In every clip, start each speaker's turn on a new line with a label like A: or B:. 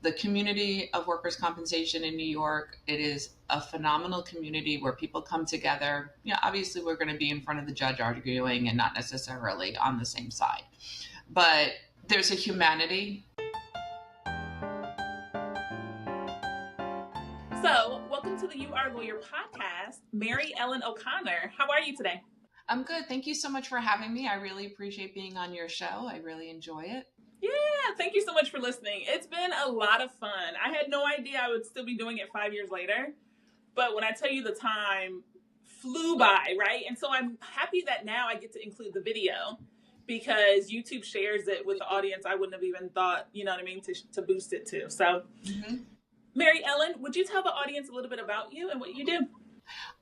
A: The community of workers' compensation in New York, it is a phenomenal community where people come together. Obviously we're going to be in front of the judge arguing and not necessarily on the same side, but there's a humanity.
B: So, welcome to the You Are a Lawyer podcast. Mary Ellen O'Connor, how are you today?
A: I'm good. Thank you so much for having me. I really appreciate being on your show. I really enjoy it.
B: Yeah, thank you so much for listening. It's been a lot of fun. I had no idea I would still be doing it 5 years later, but when I tell you the time flew by, right? And so I'm happy that now I get to include the video because YouTube shares it with the audience I wouldn't have even thought, you know what I mean, to boost it to. So, Mary Ellen, would you tell the audience a little bit about you and what you do?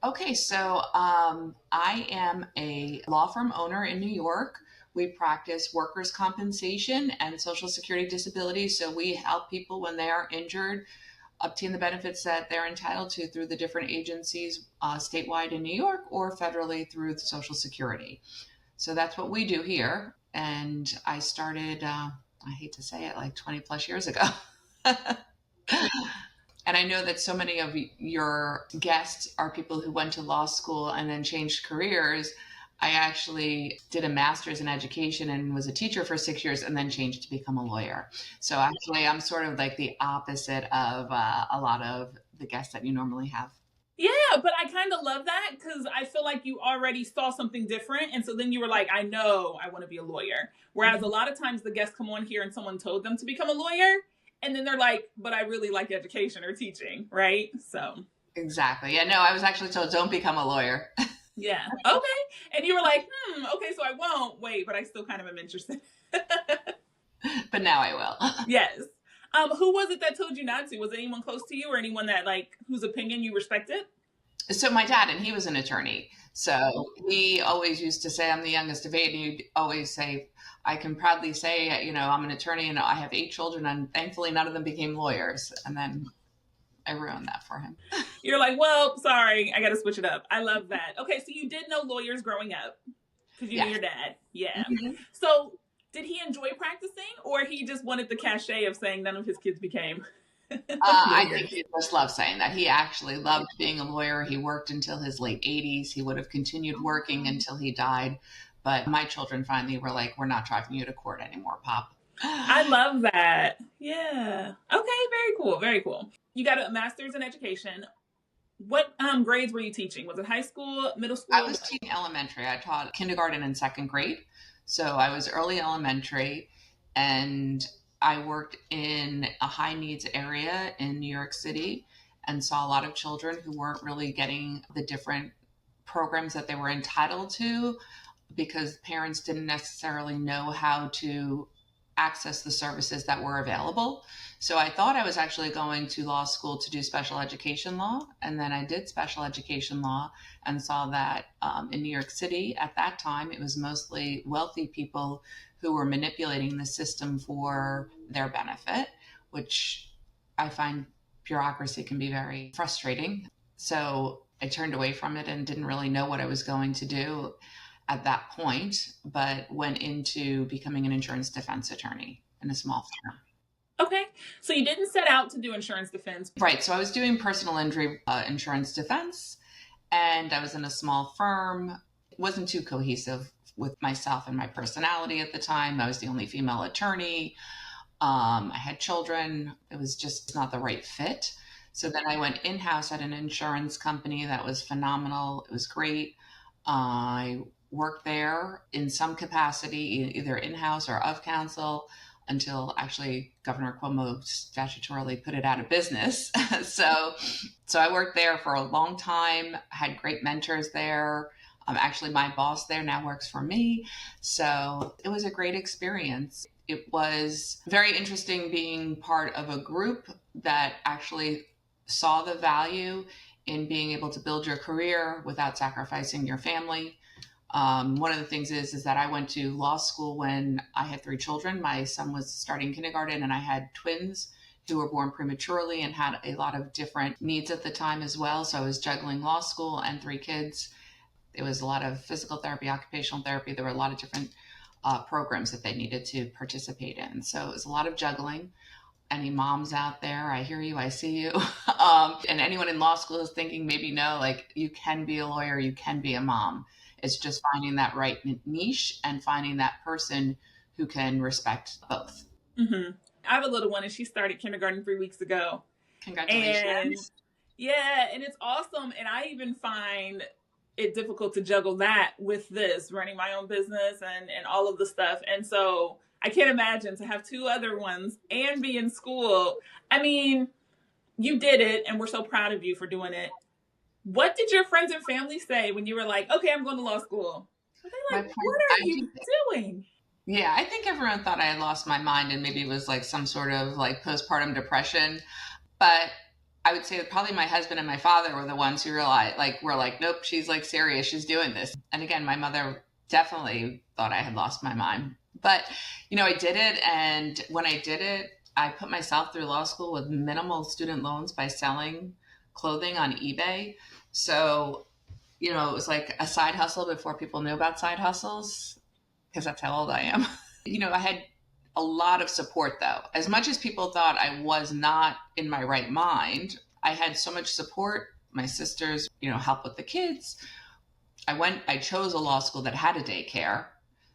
A: Okay, so I am a law firm owner in New York. We practice workers' compensation and Social Security disability. So we help people when they are injured obtain the benefits that they're entitled to through the different agencies statewide in New York or federally through the Social Security. So that's what we do here. And I started, I hate to say it, like 20 plus years ago. And I know that so many of your guests are people who went to law school and then changed careers. I actually did a master's in education and was a teacher for 6 years and then changed to become a lawyer. So actually, I'm sort of like the opposite of a lot of the guests that you normally have.
B: Yeah, but I kind of love that because I feel like you already saw something different. And so then you were like, I know I want to be a lawyer. Whereas a lot of times the guests come on here and someone told them to become a lawyer. And then they're like, but I really like education or teaching, right? So.
A: Exactly. Yeah, no, I was actually told don't become a lawyer.
B: Yeah. Okay. And you were like, okay, so I won't. Wait, but I still kind of am interested.
A: But now I will.
B: Yes. Who was it that told you not to? Was it anyone close to you or anyone that whose opinion you respected?
A: So my dad, and he was an attorney. So he always used to say, I'm the youngest of eight. And he'd always say, I can proudly say, I'm an attorney and I have 8 children and thankfully none of them became lawyers. And then I ruined that for him.
B: You're like, well, sorry, I got to switch it up. I love that. Okay. So you did know lawyers growing up because you knew your dad. Yeah. Mm-hmm. So did he enjoy practicing or he just wanted the cachet of saying none of his kids became?
A: I think he just loved saying that. He actually loved being a lawyer. He worked until his late 80s. He would have continued working until he died. But my children finally were like, we're not driving you to court anymore, Pop.
B: I love that. Yeah. Okay. Very cool. Very cool. You got a master's in education. What grades were you teaching? Was it high school, middle school?
A: I was teaching elementary. I taught kindergarten and second grade. So I was early elementary and I worked in a high needs area in New York City and saw a lot of children who weren't really getting the different programs that they were entitled to because parents didn't necessarily know how to access the services that were available. So I thought I was actually going to law school to do special education law. And then I did special education law and saw that in New York City at that time, it was mostly wealthy people who were manipulating the system for their benefit, which I find bureaucracy can be very frustrating. So I turned away from it and didn't really know what I was going to do at that point, but went into becoming an insurance defense attorney in a small firm.
B: Okay. So you didn't set out to do insurance defense.
A: Right. So I was doing personal injury insurance defense, and I was in a small firm. It wasn't too cohesive with myself and my personality at the time. I was the only female attorney. I had children. It was just not the right fit. So then I went in-house at an insurance company that was phenomenal. It was great. I worked there in some capacity, either in-house or of counsel, until actually Governor Cuomo statutorily put it out of business. So I worked there for a long time, had great mentors there. Actually, my boss there now works for me. So it was a great experience. It was very interesting being part of a group that actually saw the value in being able to build your career without sacrificing your family. One of the things is that I went to law school when I had 3 children. My son was starting kindergarten and I had twins who were born prematurely and had a lot of different needs at the time as well. So I was juggling law school and 3 kids. It was a lot of physical therapy, occupational therapy. There were a lot of different programs that they needed to participate in. So it was a lot of juggling. any moms out there, I hear you, I see you. And anyone in law school is thinking maybe no, like you can be a lawyer, you can be a mom. It's just finding that right niche and finding that person who can respect both.
B: Mm-hmm. I have a little one and she started kindergarten 3 weeks ago. And
A: Congratulations.
B: yeah, and it's awesome. And I even find it difficult to juggle that with this running my own business and all of the stuff. And so I can't imagine to have two other ones and be in school. I mean, you did it and we're so proud of you for doing it. What did your friends and family say when you were like, okay, I'm going to law school? Were they
A: My
B: like,
A: point,
B: what are
A: I
B: you
A: do,
B: doing?
A: yeah, I think everyone thought I had lost my mind and maybe it was like some sort of like postpartum depression. But I would say that probably my husband and my father were the ones who realized, like, were like, nope, she's like serious, she's doing this. And again, my mother definitely thought I had lost my mind. But, I did it. And when I did it, I put myself through law school with minimal student loans by selling clothing on eBay. So, it was like a side hustle before people knew about side hustles, because that's how old I am. I had a lot of support though. As much as people thought I was not in my right mind, I had so much support. My sisters, help with the kids. I chose a law school that had a daycare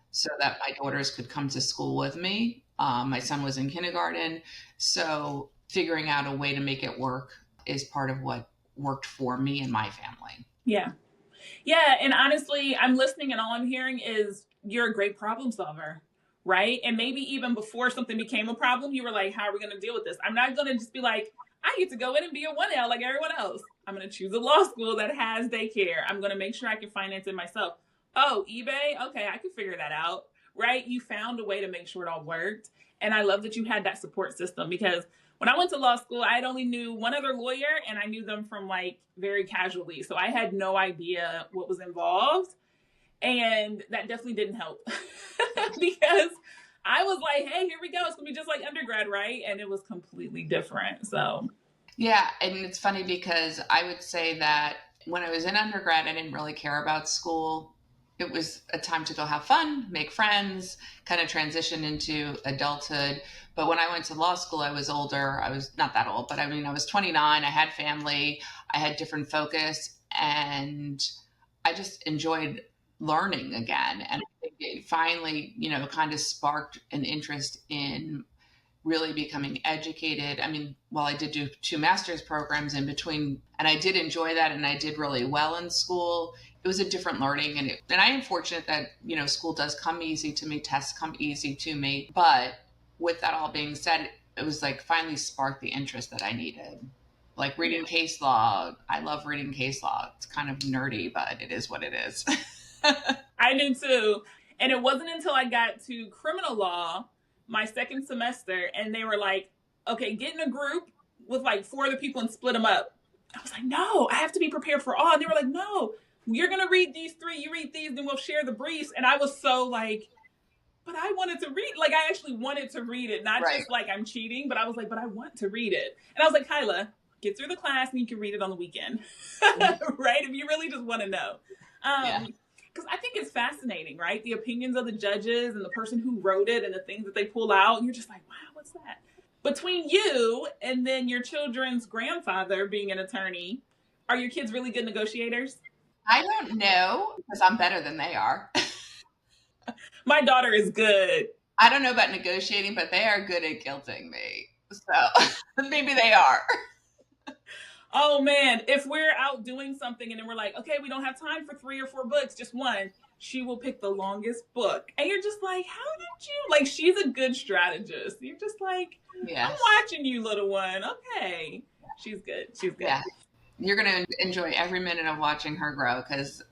A: so that my daughters could come to school with me. My son was in kindergarten. So figuring out a way to make it work is part of what worked for me and my family.
B: Yeah. Yeah. And honestly, I'm listening and all I'm hearing is you're a great problem solver, right? And maybe even before something became a problem, you were like, how are we going to deal with this? I'm not going to just be like, I get to go in and be a 1L like everyone else. I'm going to choose a law school that has daycare. I'm going to make sure I can finance it myself. Oh, eBay? Okay, I can figure that out, right? You found a way to make sure it all worked. And I love that you had that support system because when I went to law school, I had only knew one other lawyer and I knew them from like very casually. So I had no idea what was involved. And that definitely didn't help because I was like, hey, here we go. It's going to be just like undergrad, right? And it was completely different. So,
A: Yeah. And it's funny because I would say that when I was in undergrad, I didn't really care about school. It was a time to go have fun, make friends, kind of transition into adulthood. But when I went to law school, I was older. I was not that old, but I mean, I was 29. I had family. I had different focus. And I just enjoyed learning again. And I think it finally, kind of sparked an interest in really becoming educated. I mean, while I did do 2 master's programs in between, and I did enjoy that and I did really well in school, it was a different learning. And I am fortunate that, school does come easy to me, tests come easy to me. But with that all being said, it was like finally sparked the interest that I needed. Like reading case law. I love reading case law. It's kind of nerdy, but it is what it is.
B: I do too. And it wasn't until I got to criminal law my second semester and they were like, okay, get in a group with like 4 other people and split them up. I was like, no, I have to be prepared for all. And they were like, no, you're going to read these 3, you read these, then we'll share the briefs. And I was so like, but I wanted to read, like I actually wanted to read it, not
A: Right.
B: just like I'm cheating, but I was like, but I want to read it. And I was like, Kyla, get through the class and you can read it on the weekend, right? If you really just want to know.
A: Yeah.
B: Because I think it's fascinating, right? The opinions of the judges and the person who wrote it and the things that they pull out. And you're just like, wow, what's that? Between you and then your children's grandfather being an attorney, are your kids really good negotiators?
A: I don't know because I'm better than they are.
B: My daughter is good.
A: I don't know about negotiating, but they are good at guilting me. So maybe they are.
B: Oh man, if we're out doing something and then we're like, okay, we don't have time for 3 or 4 books, just one, she will pick the longest book. And you're just like, how did you? Like, she's a good strategist. You're just like,
A: Yes.
B: I'm watching you, little one. Okay. She's good. She's good.
A: Yeah. You're going to enjoy every minute of watching her grow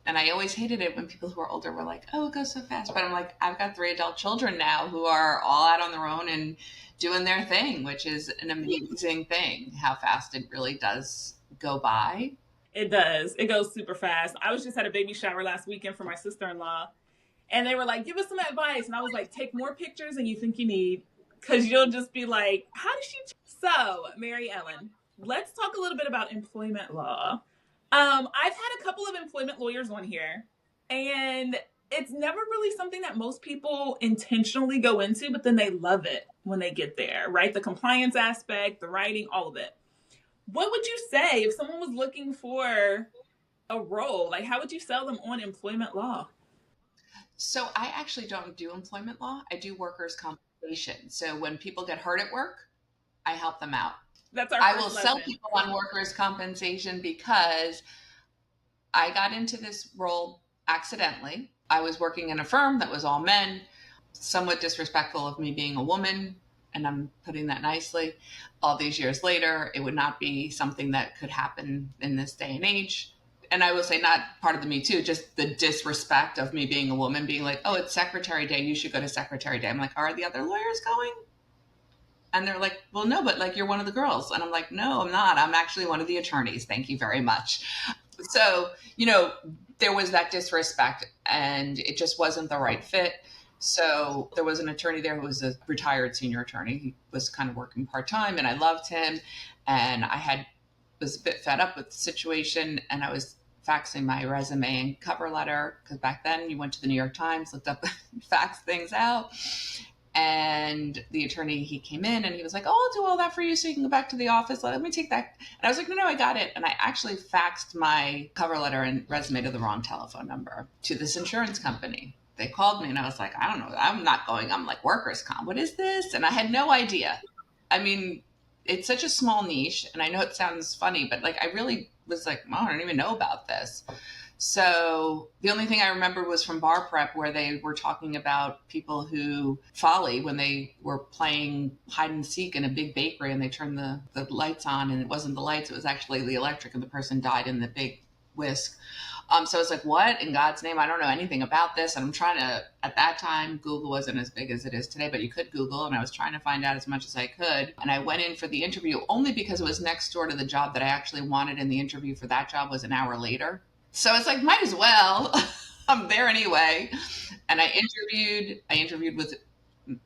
A: and I always hated it when people who are older were like, oh, it goes so fast. But I'm like, I've got 3 adult children now who are all out on their own and doing their thing, which is an amazing thing, how fast it really does go by.
B: It does. It goes super fast. I was just at a baby shower last weekend for my sister-in-law and they were like, give us some advice. And I was like, take more pictures than you think you need because you'll just be like, how does she? So, Mary Ellen, let's talk a little bit about employment law. I've had a couple of employment lawyers on here and it's never really something that most people intentionally go into, but then they love it when they get there, right? The compliance aspect, the writing, all of it. What would you say if someone was looking for a role? Like, how would you sell them on employment law?
A: So I actually don't do employment law. I do workers' compensation. So when people get hurt at work, I help them out.
B: That's our
A: I will
B: first
A: sell
B: lesson.
A: people on workers' compensation because I got into this role accidentally. I was working in a firm that was all men, somewhat disrespectful of me being a woman, and I'm putting that nicely. All these years later, it would not be something that could happen in this day and age. And I will say, not part of the Me Too, just the disrespect of me being a woman, being like, oh, it's Secretary Day. You should go to Secretary Day. I'm like, are the other lawyers going? And they're like, well, no, but like you're one of the girls. And I'm like, no, I'm not. I'm actually one of the attorneys. Thank you very much. So, there was that disrespect and it just wasn't the right fit. So there was an attorney there who was a retired senior attorney. He was kind of working part time and I loved him. And was a bit fed up with the situation and I was faxing my resume and cover letter because back then you went to the New York Times, looked up, faxed things out. And the attorney, he came in and he was like, oh, I'll do all that for you so you can go back to the office. Let me take that. And I was like, no, I got it. And I actually faxed my cover letter and resume to the wrong telephone number to this insurance company. They called me and I was like, I don't know. I'm not going. I'm like, workers' comp. What is this? And I had no idea. I mean, it's such a small niche. And I know it sounds funny, but like, I really was like, oh, I don't even know about this. So the only thing I remember was from bar prep where they were talking about people who folly when they were playing hide and seek in a big bakery and they turned the lights on and it wasn't the lights, it was actually the electric and the person died in the big whisk. So I was like, what in God's name? I don't know anything about this. And I'm trying to, at that time, Google wasn't as big as it is today, but you could Google. And I was trying to find out as much as I could. And I went in for the interview only because it was next door to the job that I actually wanted. And the interview for that job was an hour later. So it's like, might as well. I'm there anyway. And I interviewed with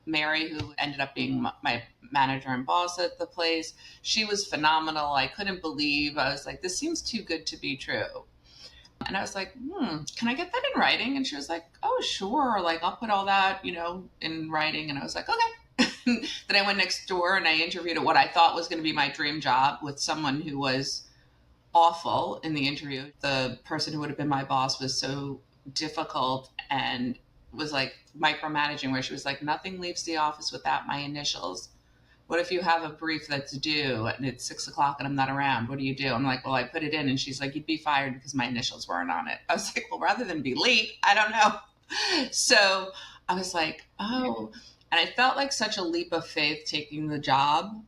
A: Mary, who ended up being my manager and boss at the place. She was phenomenal. I couldn't believe, I was like, this seems too good to be true. And I was like, can I get that in writing? And she was like, oh, sure. Like, I'll put all that, in writing. And I was like, okay. Then I went next door and I interviewed at what I thought was going to be my dream job with someone who was awful in the interview. The person who would have been my boss was so difficult and was like micromanaging, where she was like, nothing leaves the office without my initials. What if you have a brief that's due and it's 6 o'clock and I'm not around? What do you do? I'm like, well, I put it in. And she's like, you'd be fired because my initials weren't on it. I was like, well, rather than be late, I don't know. So I was like, oh, and I felt like such a leap of faith taking the job.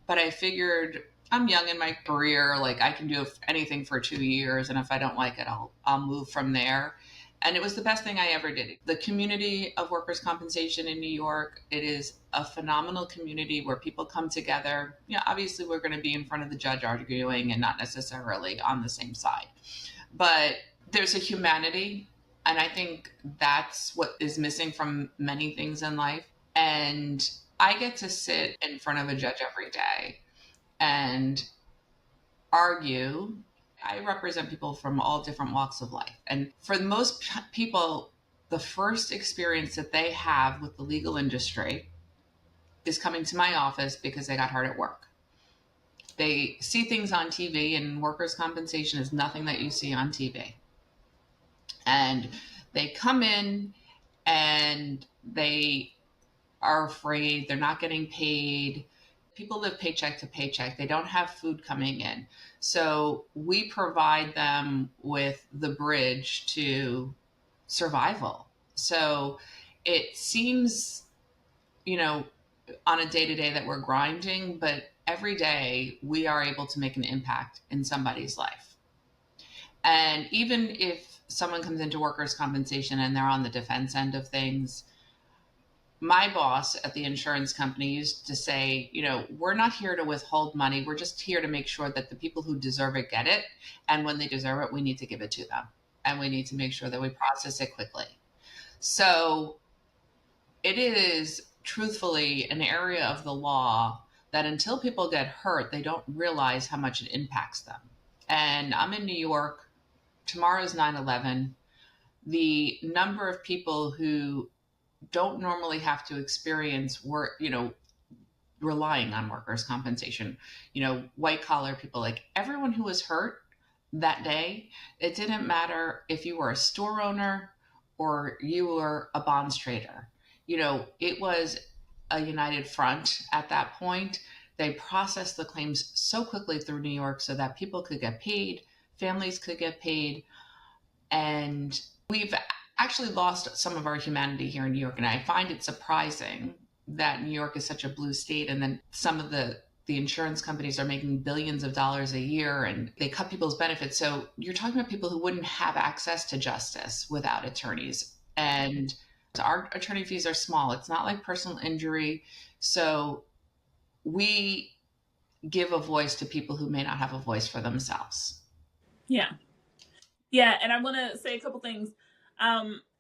A: But I figured I'm young in my career. Like I can do anything for 2 years. And if I don't like it, I'll move from there. And it was the best thing I ever did. The community of workers' compensation in New York, it is a phenomenal community where people come together. Obviously we're going to be in front of the judge arguing and not necessarily on the same side. But there's a humanity. And I think that's what is missing from many things in life. And I get to sit in front of a judge every day and argue. I represent people from all different walks of life. And for most people, the first experience that they have with the legal industry is coming to my office because they got hurt at work. They see things on TV, and workers' compensation is nothing that you see on TV. And they come in and they are afraid, they're not getting paid. People live paycheck to paycheck. They don't have food coming in. So we provide them with the bridge to survival. So it seems, on a day-to-day that we're grinding, but every day we are able to make an impact in somebody's life. And even if someone comes into workers' compensation and they're on the defense end of things, my boss at the insurance company used to say, we're not here to withhold money. We're just here to make sure that the people who deserve it get it. And when they deserve it, we need to give it to them. And we need to make sure that we process it quickly. So it is truthfully an area of the law that until people get hurt, they don't realize how much it impacts them. And I'm in New York. Tomorrow's 9/11. the number of people who don't normally have to experience work, relying on workers' compensation, white collar people, like everyone who was hurt that day, it didn't matter if you were a store owner or you were a bonds trader. It was a united front at that point. They processed the claims so quickly through New York so that people could get paid, families could get paid, and we've actually lost some of our humanity here in New York. And I find it surprising that New York is such a blue state, and then some of the insurance companies are making billions of dollars a year and they cut people's benefits. So you're talking about people who wouldn't have access to justice without attorneys. And our attorney fees are small. It's not like personal injury. So we give a voice to people who may not have a voice for themselves.
B: Yeah. Yeah. And I want to say a couple things.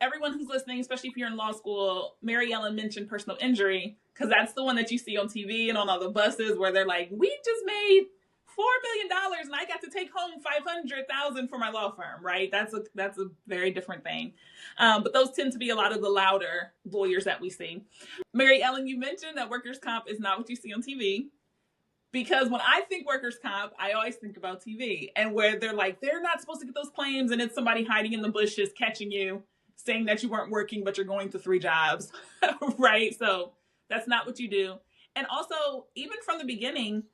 B: Everyone who's listening, especially if you're in law school, Mary Ellen mentioned personal injury because that's the one that you see on TV and on all the buses where they're like, we just made $4 million and I got to take home $500,000 for my law firm, right? That's a very different thing. But those tend to be a lot of the louder lawyers that we see. Mary Ellen, you mentioned that workers' comp is not what you see on TV. Because when I think workers' comp, I always think about TV and where they're like, they're not supposed to get those claims. And it's somebody hiding in the bushes, catching you, saying that you weren't working, but you're going to 3 jobs, right? So that's not what you do. And also, even from the beginning,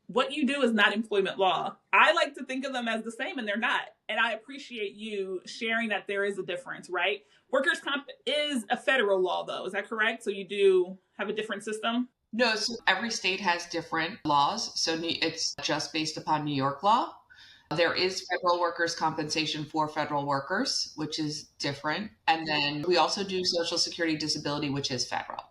B: what you do is not employment law. I like to think of them as the same, and they're not. And I appreciate you sharing that there is a difference, right? Workers' comp is a federal law, though. Is that correct? So you do have a different system?
A: No, so every state has different laws. So it's just based upon New York law. There is federal workers' compensation for federal workers, which is different. And then we also do Social Security disability, which is federal,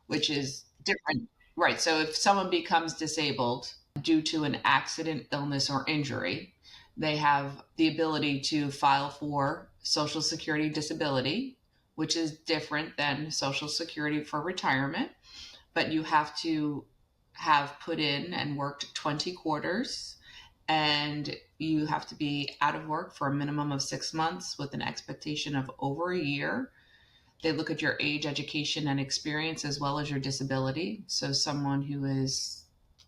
A: which is different. Right. So if someone becomes disabled due to an accident, illness, or injury, they have the ability to file for Social Security disability, which is different than Social Security for retirement. But you have to have put in and worked 20 quarters, and you have to be out of work for a minimum of 6 months with an expectation of over a year. They look at your age, education, and experience as well as your disability. So someone who is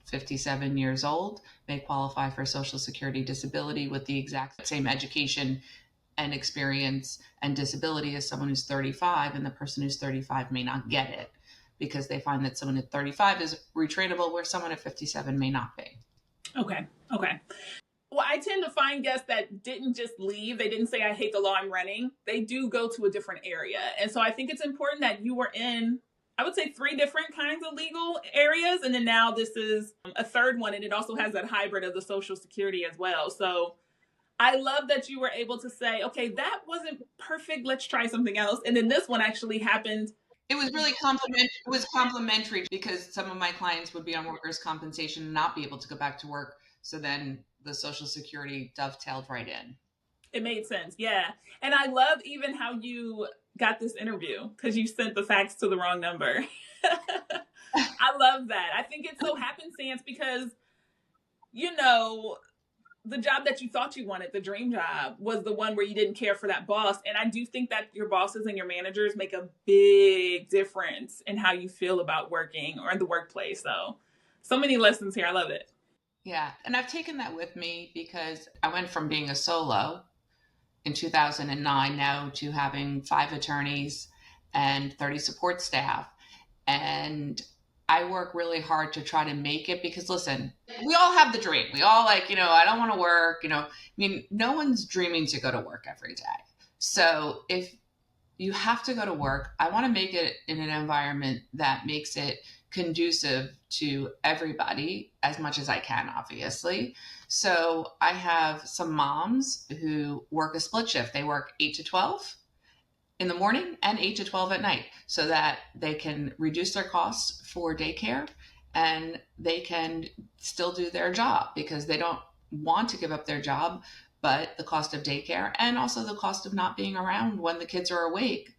A: 57 years old may qualify for Social Security disability with the exact same education and experience and disability as someone who's 35, and the person who's 35 may not get it, because they find that someone at 35 is retrainable where someone at 57 may not be.
B: Okay. Well, I tend to find guests that didn't just leave. They didn't say, I hate the law, I'm running. They do go to a different area. And so I think it's important that you were in, I would say, 3 different kinds of legal areas. And then now this is a third one. And it also has that hybrid of the Social Security as well. So I love that you were able to say, okay, that wasn't perfect. Let's try something else. And then this one actually happened.
A: It was really complimentary. It was complimentary because some of my clients would be on workers' compensation and not be able to go back to work. So then the Social Security dovetailed right in.
B: It made sense. Yeah. And I love even how you got this interview because you sent the fax to the wrong number. I love that. I think it's so happenstance because, the job that you thought you wanted, the dream job, was the one where you didn't care for that boss. And I do think that your bosses and your managers make a big difference in how you feel about working or in the workplace. So many lessons here. I love it.
A: Yeah. And I've taken that with me because I went from being a solo in 2009 now to having 5 attorneys and 30 support staff. And I work really hard to try to make it because, listen, we all have the dream. We all I don't want to work, no one's dreaming to go to work every day. So if you have to go to work, I want to make it in an environment that makes it conducive to everybody as much as I can, obviously. So I have some moms who work a split shift. They work 8 to 12 in the morning and 8 to 12 at night so that they can reduce their costs for daycare and they can still do their job because they don't want to give up their job, but the cost of daycare and also the cost of not being around when the kids are awake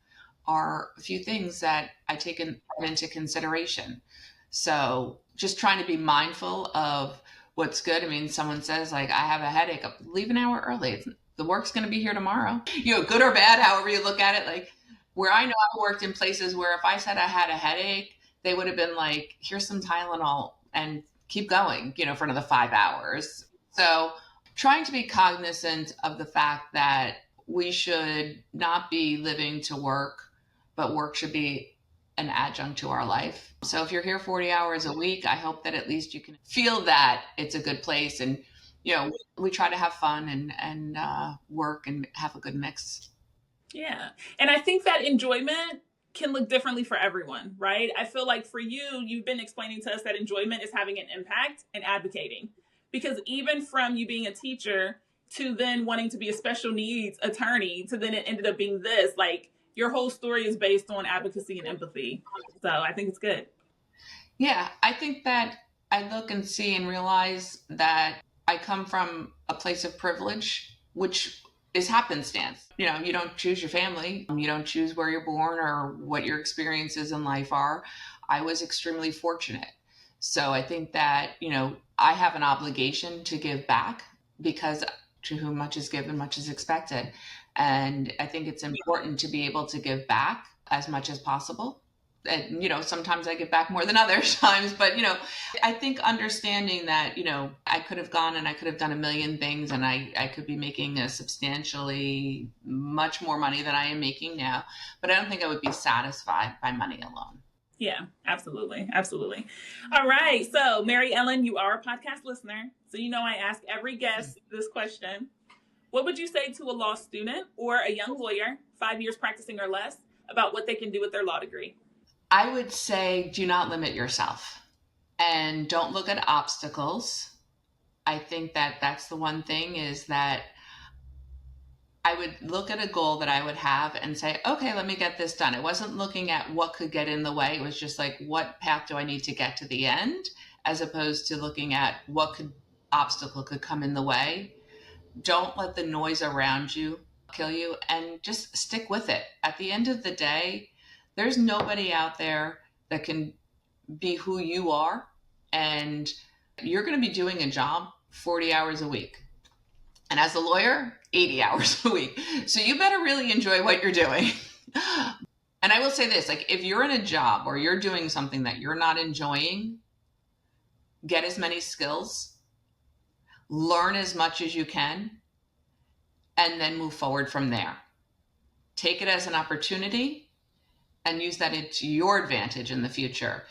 A: are a few things that I take into consideration. So just trying to be mindful of what's good. I mean, someone says I have a headache, leave an hour early. the work's going to be here tomorrow. Good or bad, however you look at it. Like where I know I worked in places where if I said I had a headache, they would have been like, here's some Tylenol and keep going, for another 5 hours. So trying to be cognizant of the fact that we should not be living to work, but work should be an adjunct to our life. So if you're here 40 hours a week, I hope that at least you can feel that it's a good place. And, we try to have fun and work and have a good mix.
B: Yeah. And I think that enjoyment can look differently for everyone, right? I feel like for you, you've been explaining to us that enjoyment is having an impact and advocating. Because even from you being a teacher to then wanting to be a special needs attorney to then it ended up being this, like your whole story is based on advocacy and empathy. So I think it's good.
A: Yeah, I think that I look and see and realize that I come from a place of privilege, which is happenstance. You don't choose your family. You don't choose where you're born or what your experiences in life are. I was extremely fortunate. So I think that, I have an obligation to give back because to whom much is given, much is expected. And I think it's important to be able to give back as much as possible. And, sometimes I give back more than other times, but, I think understanding that, I could have gone and I could have done a million things and I could be making a substantially much more money than I am making now, but I don't think I would be satisfied by money alone.
B: Yeah, absolutely. Absolutely. All right. So Mary Ellen, you are a podcast listener. So, I ask every guest this question. What would you say to a law student or a young lawyer, 5 years practicing or less, about what they can do with their law degree?
A: I would say do not limit yourself and don't look at obstacles. I think that that's the one thing is that I would look at a goal that I would have and say, okay, let me get this done. It wasn't looking at what could get in the way. It was just like, what path do I need to get to the end? As opposed to looking at what obstacle could come in the way. Don't let the noise around you kill you and just stick with it. At the end of the day, there's nobody out there that can be who you are. And you're going to be doing a job 40 hours a week. And as a lawyer, 80 hours a week. So you better really enjoy what you're doing. And I will say this, like if you're in a job or you're doing something that you're not enjoying, get as many skills, learn as much as you can, and then move forward from there. Take it as an opportunity and use that to your advantage in the future.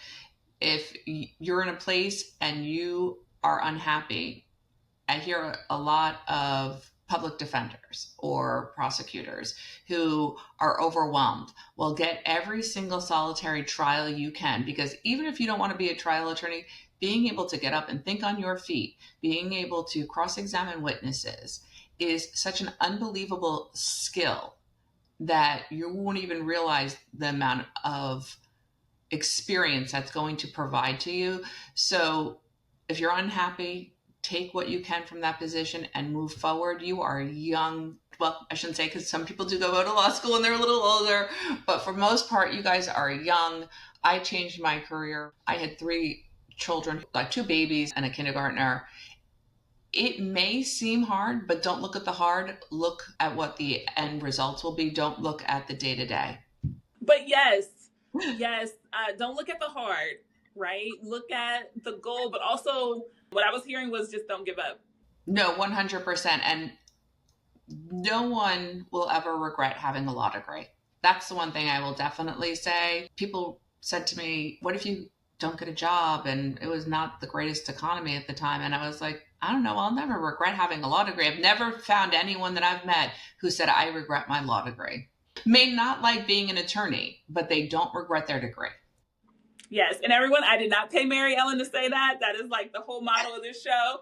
A: If you're in a place and you are unhappy, I hear a lot of public defenders or prosecutors who are overwhelmed. Well, get every single solitary trial you can, because even if you don't want to be a trial attorney, being able to get up and think on your feet, being able to cross-examine witnesses is such an unbelievable skill that you won't even realize the amount of experience that's going to provide to you. So if you're unhappy, take what you can from that position and move forward. You are young. Well, I shouldn't say, because some people do go to law school and they're a little older, but for most part, you guys are young. I changed my career. I had 3 children, like 2 babies and a kindergartner. It may seem hard, but don't look at the hard. Look at what the end results will be. Don't look at the day-to-day.
B: But yes, don't look at the hard, right? Look at the goal, but also what I was hearing was just don't give up.
A: No, 100%. And no one will ever regret having a law degree. That's the one thing I will definitely say. People said to me, what if you don't get a job? And it was not the greatest economy at the time. And I was like, I don't know. I'll never regret having a law degree. I've never found anyone that I've met who said, I regret my law degree. May not like being an attorney, but they don't regret their degree.
B: Yes. And everyone, I did not pay Mary Ellen to say that. That is like the whole motto of this show.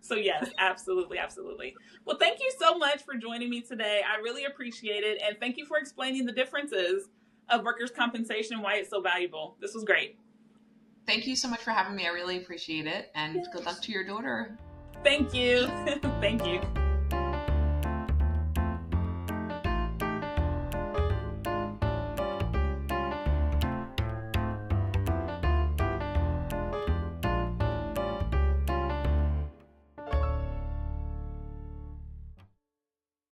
B: So yes, absolutely. Absolutely. Well, thank you so much for joining me today. I really appreciate it. And thank you for explaining the differences of workers' compensation and why it's so valuable. This was great.
A: Thank you so much for having me. I really appreciate it. And good luck to your daughter.
B: Thank you. Thank you.